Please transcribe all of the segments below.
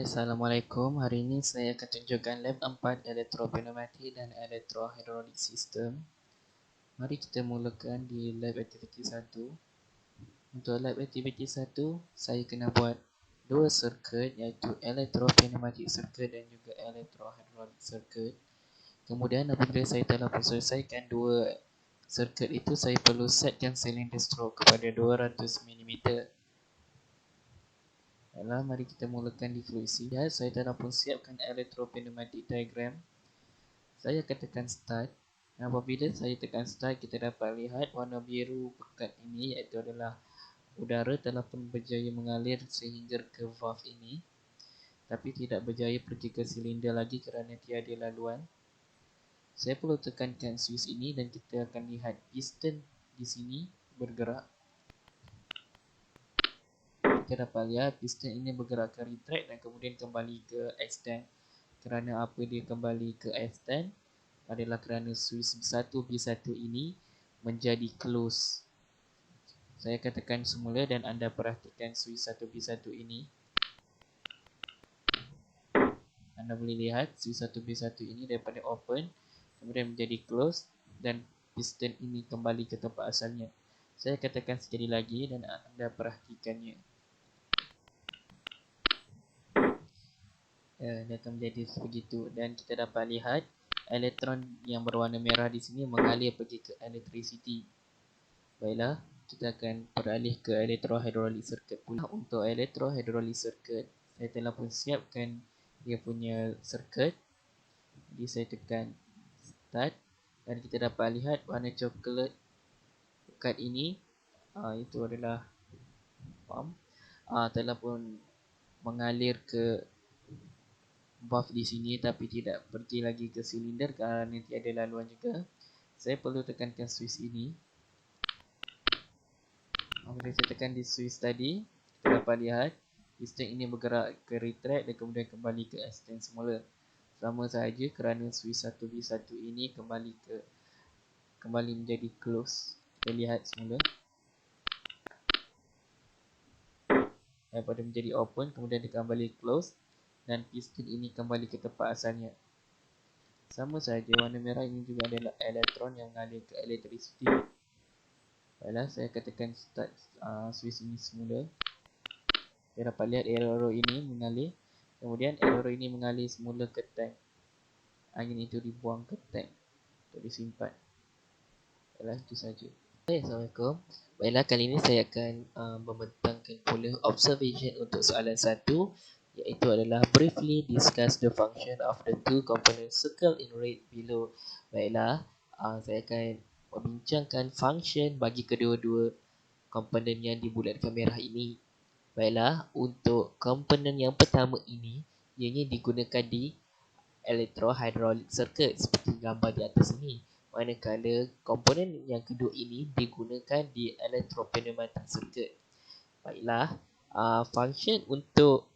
Assalamualaikum. Hari ini saya akan tunjukkan lab 4 elektropneumatik dan elektrohidrolik sistem. Mari kita mulakan di lab aktiviti 1. Untuk lab aktiviti 1, saya kena buat dua circuit, iaitu elektropneumatik circuit dan juga elektrohidrolik circuit. Kemudian apabila saya telah selesaikan dua circuit itu, saya perlu setkan silinder stroke kepada 200 mm. Baiklah, mari kita mulakan di fluisi. Ya, saya telah pun siapkan elektropneumatik diagram. Saya akan tekan start. Apabila saya tekan start, kita dapat lihat warna biru pekat ini, iaitu adalah udara telah pun berjaya mengalir sehingga ke valve ini, tapi tidak berjaya pergi ke silinder lagi kerana tiada laluan. Saya perlu tekankan switch ini dan kita akan lihat piston di sini bergerak. Kita dapat lihat piston ini bergerak ke retract dan kemudian kembali ke extend. Kerana apa dia kembali ke extend adalah kerana switch 1B1 ini menjadi close. Saya akan tekan semula dan anda perhatikan switch 1B1 ini. Anda boleh lihat switch 1B1 ini daripada open kemudian menjadi close dan piston ini kembali ke tempat asalnya. Saya akan tekan sekali lagi dan anda perhatikannya. Dia akan menjadi sebegitu dan kita dapat lihat elektron yang berwarna merah di sini mengalir pergi ke electricity. Baiklah, kita akan beralih ke elektrohidrolik circuit pula. Untuk elektrohidrolik circuit, saya telah pun siapkan dia punya circuit. Jadi saya tekan start dan kita dapat lihat warna coklat pekat ini itu adalah pump telah pun mengalir ke valve di sini tapi tidak pergi lagi ke silinder kerana tiada laluan juga. Saya perlu tekankan switch ini. Apabila saya tekan di switch tadi, kita dapat lihat piston ini bergerak ke retract dan kemudian kembali ke extend semula. Sama sahaja kerana switch 1B1 ini kembali menjadi close. Kita lihat semula. Daripada menjadi open kemudian dia kembali close dan piston ini kembali ke tempat asalnya. Sama sahaja warna merah ini juga adalah elektron yang mengalir ke electricity. Baiklah, saya akan tekan start switch ini semula. Kita dapat lihat arrow ini mengalir. Kemudian arrow ini mengalir semula ke tank. Angin itu dibuang ke tank untuk disimpan. Baiklah, itu saja. Assalamualaikum. Baiklah, kali ini saya akan membentangkan pula observation untuk soalan 1, iaitu adalah briefly discuss the function of the two components circled in red below. Baiklah, saya akan membincangkan function bagi kedua-dua komponen yang dibulatkan merah ini. Baiklah, untuk komponen yang pertama ini, ianya digunakan di elektrohidrolik circuit seperti gambar di atas ini. Manakala komponen yang kedua ini digunakan di elektropneumatik circuit. Baiklah, function untuk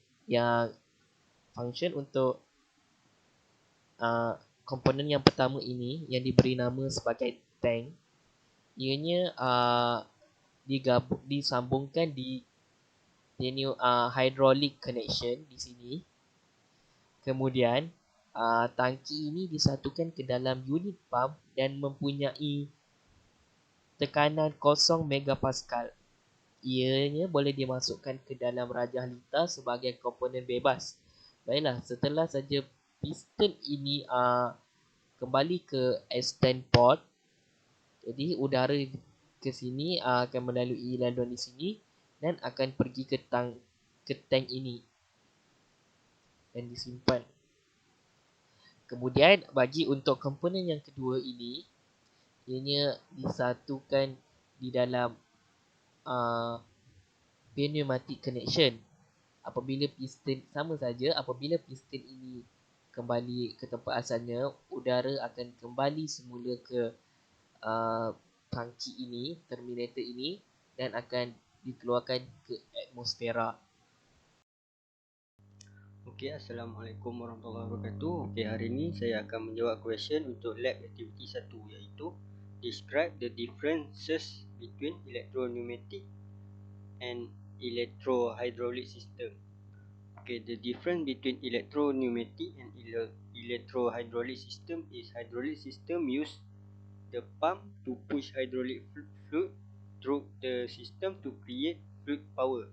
komponen yang pertama ini yang diberi nama sebagai tank, ianya disambungkan di hydraulic connection di sini. Kemudian tangki ini disatukan ke dalam unit pump dan mempunyai tekanan 0 megapascal. Ianya boleh dimasukkan ke dalam rajah litar sebagai komponen bebas. Baiklah, setelah saja piston ini kembali ke extend port, jadi udara ke sini akan melalui laluan di sini dan akan pergi ke tank ini dan disimpan. Kemudian bagi untuk komponen yang kedua ini, ianya disatukan di dalam pneumatic connection. Apabila piston ini kembali ke tempat asalnya, udara akan kembali semula ke tangki ini, terminator ini, dan akan dikeluarkan ke atmosfera. Okey, Assalamualaikum warahmatullahi wabarakatuh. Okey, hari ini saya akan menjawab question untuk lab activity 1, iaitu describe the differences between electropneumatic and electrohydraulic system. Okay, the difference between electro-pneumatic and electro-hydraulic system is hydraulic system use the pump to push hydraulic fluid through the system to create fluid power.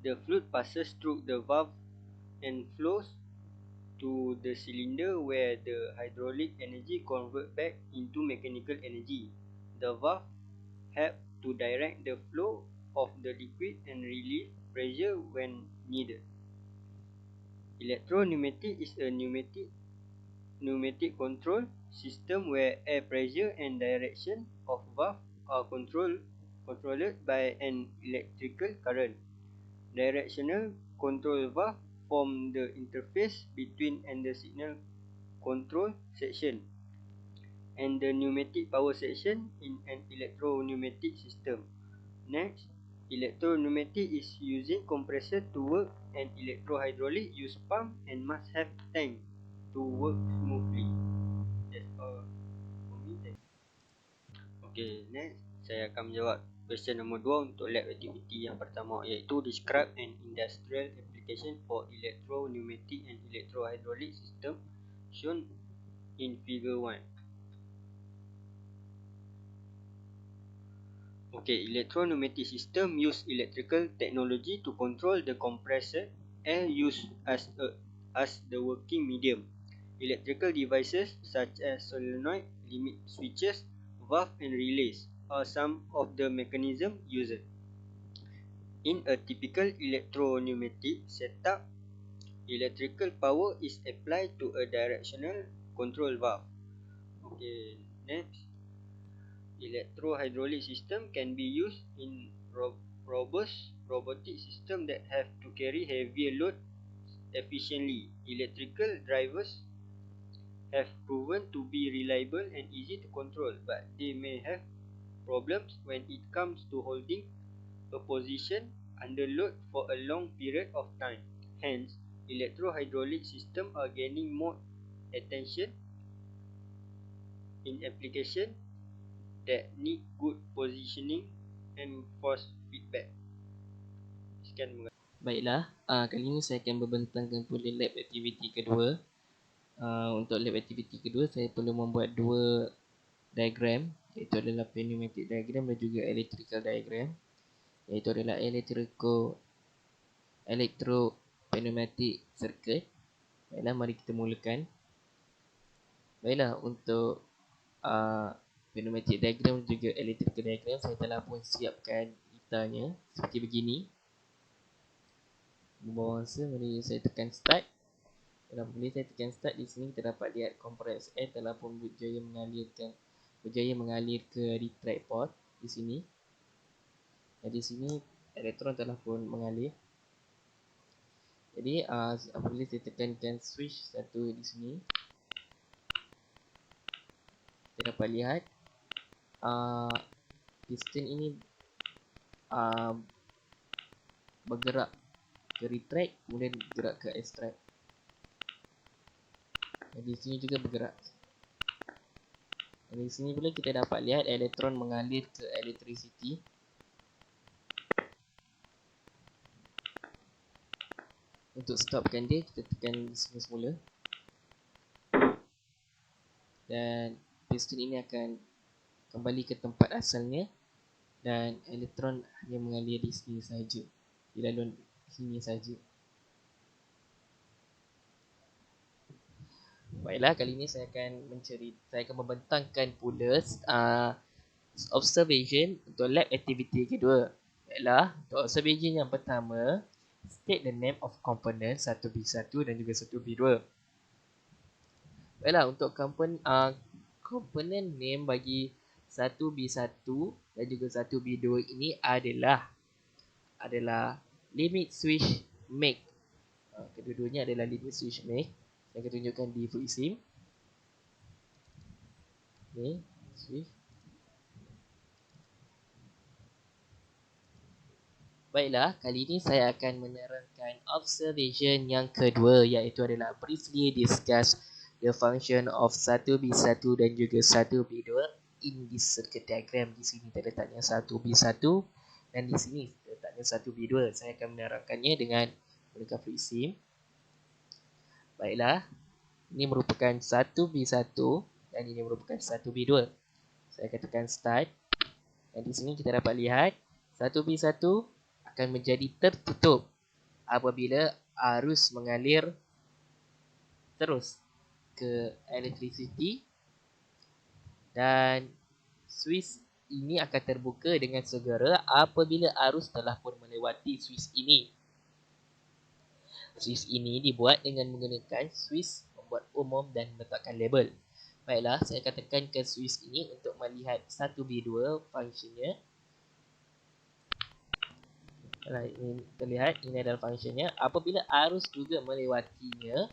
The fluid passes through the valve and flows to the cylinder where the hydraulic energy convert back into mechanical energy. The valve help to direct the flow of the liquid and relieve pressure when needed. Electro-pneumatic is a pneumatic control system where air pressure and direction of valve are controlled by an electrical current. Directional control valve form the interface between and the signal control section and the pneumatic power section in an electro-pneumatic system. Next, electro-pneumatic is using compressor to work, and electro-hydraulic use pump and must have tank to work smoothly. That's all for me. Thank you. Okay, next saya akan menjawab question nombor 2 untuk lab activity yang pertama, iaitu describe an industrial application for electro-pneumatic and electro-hydraulic system shown in figure 1. Okay, electro-pneumatic system use electrical technology to control the compressed air used as the working medium. Electrical devices such as solenoid, limit switches, valve and relays are some of the mechanisms used. In a typical electro-pneumatic setup, electrical power is applied to a directional control valve. Okay, next. Electro-hydraulic system can be used in robust robotic system that have to carry heavier load efficiently. Electrical drivers have proven to be reliable and easy to control, but they may have problems when it comes to holding a position under load for a long period of time. Hence, electro-hydraulic systems are gaining more attention in application that need good positioning and force feedback. Sekian. Baiklah, kali ini saya akan membentangkan pula lab activity kedua. Untuk lab activity kedua, saya perlu membuat dua diagram, iaitu adalah pneumatic diagram dan juga electrical diagram, iaitu adalah electro-pneumatic circuit. Baiklah, mari kita mulakan. Baiklah, untuk pneumatic diagram dan juga electrical diagram, saya telah pun siapkan datanya seperti begini. Bawah masa, mari saya tekan start. Kalau boleh saya tekan start, di sini kita dapat lihat compressed air telah pun berjaya mengalir ke retract port di sini. Dan di sini elektron telah pun mengalir. Jadi apabila saya tekankan switch satu di sini, kita dapat lihat piston ini bergerak ke retract, kemudian bergerak ke extract. Dan di sini juga bergerak. Dan di sini pula kita dapat lihat elektron mengalir ke electricity. Untuk stopkan dia, kita tekan di sini semula. Dan piston ini akan kembali ke tempat asalnya. Dan elektron hanya mengalir di sini saja, di laluan sini saja. Baiklah, kali ini saya akan membentangkan pula observation untuk lab activity kedua. Baiklah, untuk observation yang pertama, state the name of component 1B1 dan juga 1B2. Baiklah, untuk component name bagi 1B1 dan juga 1B2 ini adalah limit switch make. Kedua-duanya adalah limit switch make. Saya akan tunjukkan di full sim. Okay, switch. Baiklah, kali ini saya akan menerangkan observation yang kedua, iaitu adalah briefly discuss the function of 1B1 dan juga 1B2 in this circuit diagram. Di sini terletaknya 1B1 dan di sini terletaknya 1B2. Saya akan menerangkannya dengan menggunakan fluid sim. Baiklah, ini merupakan 1B1 dan ini merupakan 1B2. Saya katakan start. Dan di sini kita dapat lihat 1B1 akan menjadi tertutup apabila arus mengalir terus ke electricity, dan switch ini akan terbuka dengan segera apabila arus telah pun melewati switch ini. Switch ini dibuat dengan menggunakan switch membuat umum dan meletakkan label. Baiklah, saya akan tekankan switch ini untuk melihat 1B2 fungsinya. Ini terlihat, ini adalah fungsinya. Apabila arus juga melewatinya,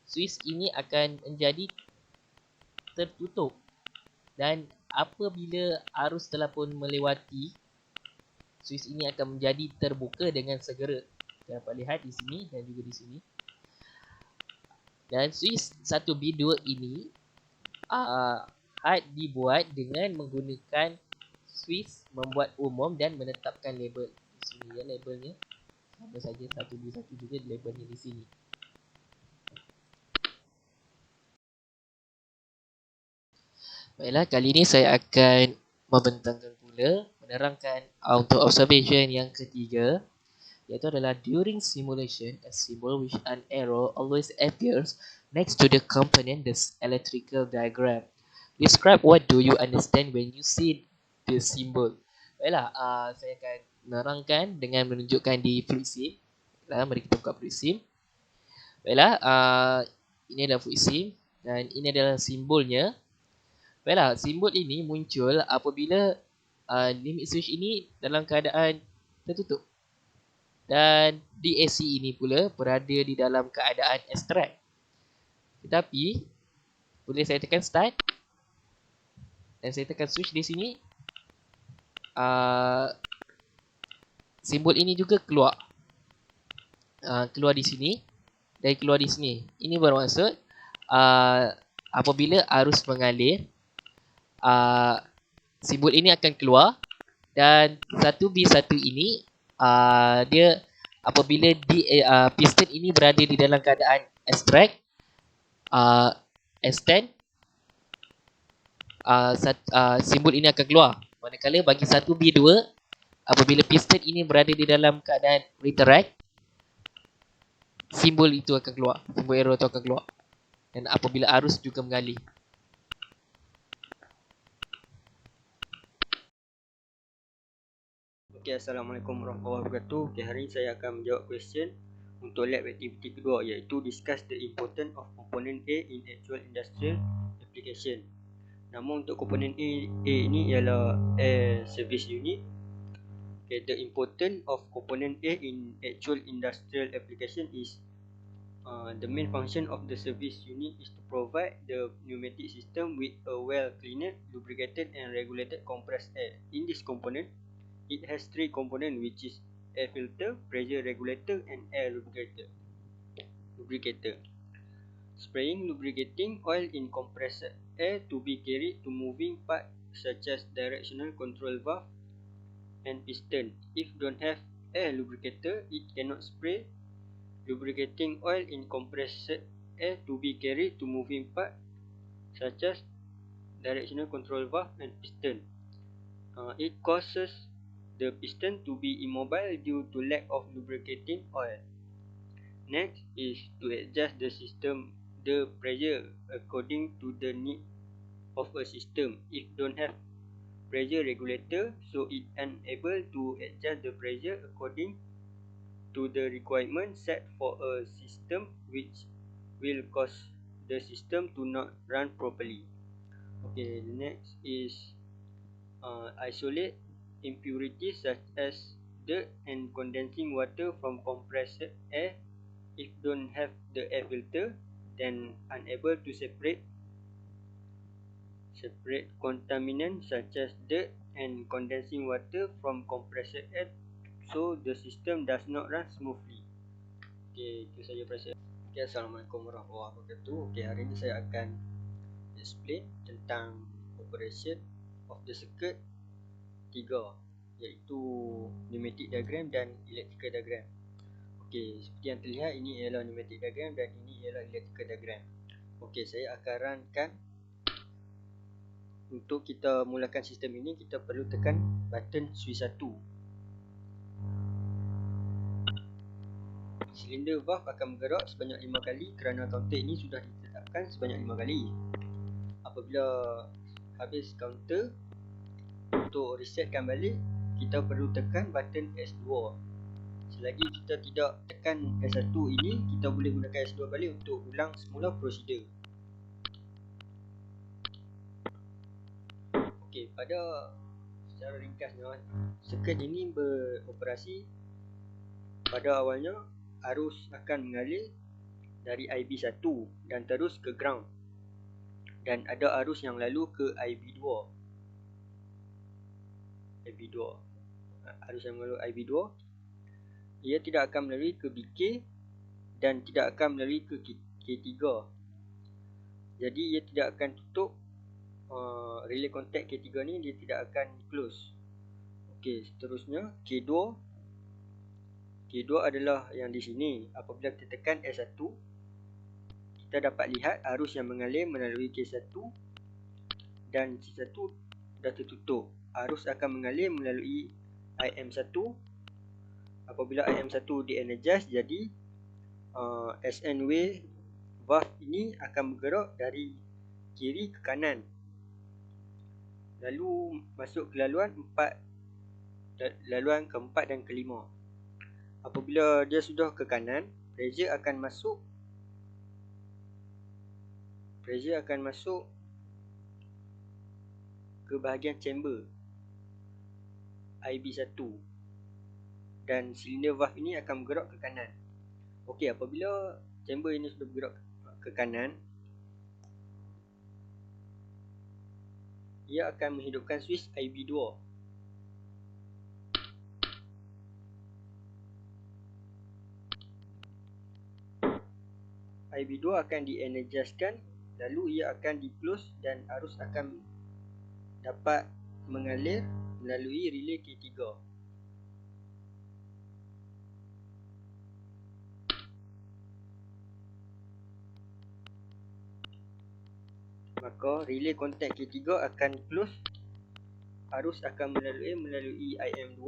switch ini akan menjadi tertutup, dan apabila arus telah pun melewati, switch ini akan menjadi terbuka dengan segera. Kita dapat lihat di sini dan juga di sini. Dan switch 1B2 ini dibuat dengan menggunakan switch membuat umum dan menetapkan label. Di sini ya labelnya. Sama saja 1B1 juga labelnya di sini. Baiklah, kali ini saya akan membentangkan pula, menerangkan untuk observation yang ketiga, iaitu adalah during simulation, a symbol with an arrow always appears next to the component the electrical diagram. Describe what do you understand when you see the symbol. Baiklah, saya akan menerangkan dengan menunjukkan di fluid sim. Mari kita buka fluid sim. Baiklah, ini adalah fluid sim dan ini adalah simbolnya. Baiklah, simbol ini muncul apabila limit switch ini dalam keadaan tertutup. Dan DAC ini pula berada di dalam keadaan extract. Tetapi, boleh saya tekan start. Dan saya tekan switch di sini. Simbol ini juga keluar. Keluar di sini. Dan keluar di sini. Ini bermaksud apabila arus mengalir, simbol ini akan keluar. Dan 1B1 ini dia apabila piston ini berada di dalam keadaan extract, extend, simbol ini akan keluar. Manakala bagi 1B2, apabila piston ini berada di dalam keadaan retract, simbol itu akan keluar, simbol arrow itu akan keluar. Dan apabila arus juga mengalir. Okay, Assalamualaikum warahmatullahi wabarakatuh. Okay, hari ini saya akan menjawab question untuk lab aktiviti kedua, iaitu discuss the importance of component A in actual industrial application. Nama untuk komponen A ini ialah Air Service Unit. Okay, the importance of component A in actual industrial application is the main function of the service unit is to provide the pneumatic system with a well cleaned, lubricated and regulated compressed air. In this component, it has three components, which is air filter, pressure regulator and air lubricator. Spraying lubricating oil in compressed air to be carried to moving parts such as directional control valve and piston. If don't have air lubricator, it cannot spray lubricating oil in compressed air to be carried to moving parts such as directional control valve and piston. It causes the piston to be immobile due to lack of lubricating oil. Next is to adjust the system the pressure according to the need of a system. If don't have pressure regulator, so it unable to adjust the pressure according to the requirement set for a system, which will cause the system to not run properly. Okay, the next is isolate impurities such as dirt and condensing water from compressed air. If don't have the air filter, then unable to separate contaminants such as dirt and condensing water from compressed air, so the system does not run smoothly. Okay, itu saja perasaan. Okay, Assalamualaikum warahmatullahi wabarakatuh. Okay, hari ini saya akan explain tentang operation of the circuit 3. iaitu pneumatic diagram dan electrical diagram. Okey, seperti yang terlihat ini ialah pneumatic diagram dan ini ialah electrical diagram. Okey, saya akan runkan. Untuk kita mulakan sistem ini, kita perlu tekan button switch 1. Silinder valve akan bergerak sebanyak 5 kali kerana kaunter ini sudah ditetapkan sebanyak 5 kali. Apabila habis kaunter, untuk resetkan balik, kita perlu tekan button S2. Selagi kita tidak tekan S1 ini, kita boleh gunakan S2 balik untuk ulang semula prosedur. Okey, pada secara ringkasnya, sirkuit ini beroperasi. Pada awalnya, arus akan mengalir dari IB1 dan terus ke ground, dan ada arus yang lalu ke IB2. Arus yang melalui IB2, ia tidak akan melalui ke BK dan tidak akan melalui ke K3. Jadi ia tidak akan tutup. Relay contact K3 ni dia tidak akan close. Okey, seterusnya K2 adalah yang di sini. Apabila kita tekan S1, kita dapat lihat arus yang mengalir melalui K1 dan C1 dah tertutup. Arus akan mengalir melalui IM1. Apabila IM1 di-energize, jadi SN wave valve ini akan bergerak dari kiri ke kanan, lalu masuk ke laluan keempat dan kelima. Apabila dia sudah ke kanan, pressure akan masuk ke bahagian chamber IB1 dan silinder valve ini akan bergerak ke kanan. Okey, apabila chamber ini sudah bergerak ke kanan, ia akan menghidupkan switch IB2. IB2 akan di-energizekan, lalu ia akan di-close dan arus akan dapat mengalir melalui relay K3. Maka relay kontak K3 akan close. Arus akan melalui IM2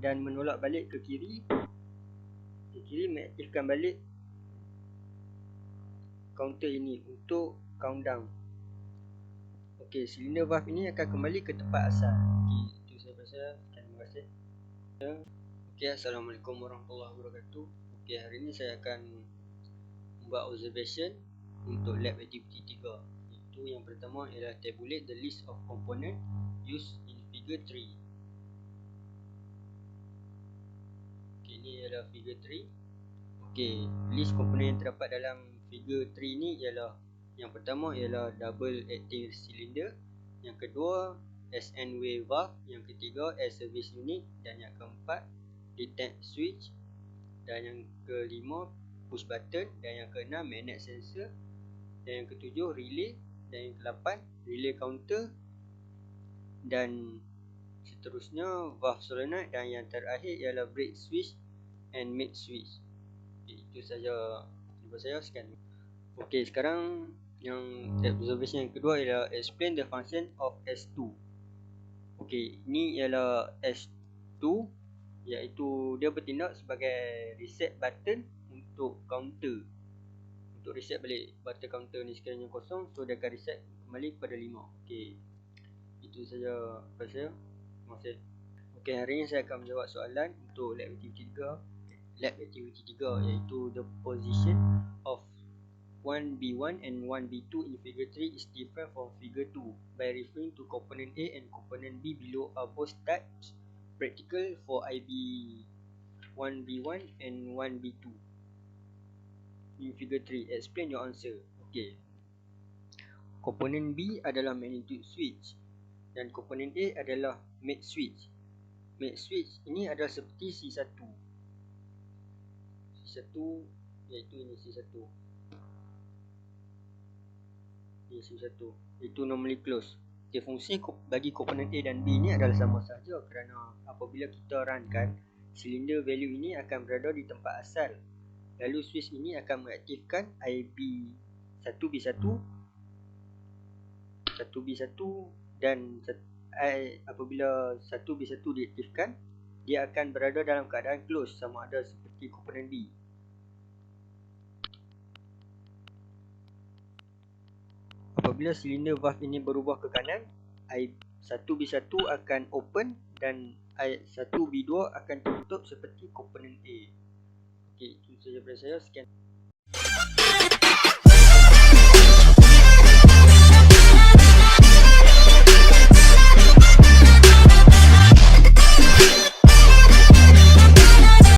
dan menolak balik ke kiri. Ke kiri mengaktifkan balik counter ini untuk countdown. Okey, silinder valve ini akan kembali ke tempat asal. Okey, itu saya rasa. Terima kasih. Okey, Assalamualaikum warahmatullahi wabarakatuh. Okey, hari ini saya akan membuat observation untuk lab activity 3. Itu yang pertama ialah tabulate the list of component used in figure 3. Okey, ini ialah figure 3. Okey, list komponen yang terdapat dalam figure 3 ni ialah, yang pertama ialah double acting cylinder, yang kedua SN wave valve, yang ketiga air service unit, dan yang keempat detect switch, dan yang kelima push button, dan yang keenam magnet sensor, dan yang ketujuh relay, dan yang ke-8 relay counter, dan seterusnya valve solenoid, dan yang terakhir ialah brake switch and mid switch. Okay, itu saja daripada saya. Sekian. Okey, sekarang yang observation yang kedua ialah explain the function of S2. Okey, ini ialah S2, iaitu dia bertindak sebagai reset button untuk counter. Untuk reset balik button counter ni sekiranya kosong, so dia akan reset kembali kepada 5. Okey, itu saja daripada saya. Terima kasih. Okey, hari ini saya akan menjawab soalan untuk lab activity 3. Lab activity 3 iaitu the position of 1B1 and 1B2 in figure 3 is different from figure 2 by referring to component A and component B below are both types practical for IB 1B1 and 1B2 in figure 3. Explain your answer. Okay. Komponen B adalah magnitude switch dan komponen A adalah mid switch. Mid switch ini adalah seperti C1. C1 iaitu ini C1. Ini C1. Itu normally close. Okay, fungsi bagi komponen A dan B ni adalah sama sahaja kerana apabila kita runkan, silinder value ini akan berada di tempat asal. Lalu switch ini akan mengaktifkan IB 1B1 1B1 dan apabila 1B1 diaktifkan, dia akan berada dalam keadaan close sama ada seperti komponen B. Apabila silinder valve ini berubah ke kanan, 1B1 akan open dan 1B2 akan tutup seperti komponen A. Okey, itu sahaja daripada saya. Sekian.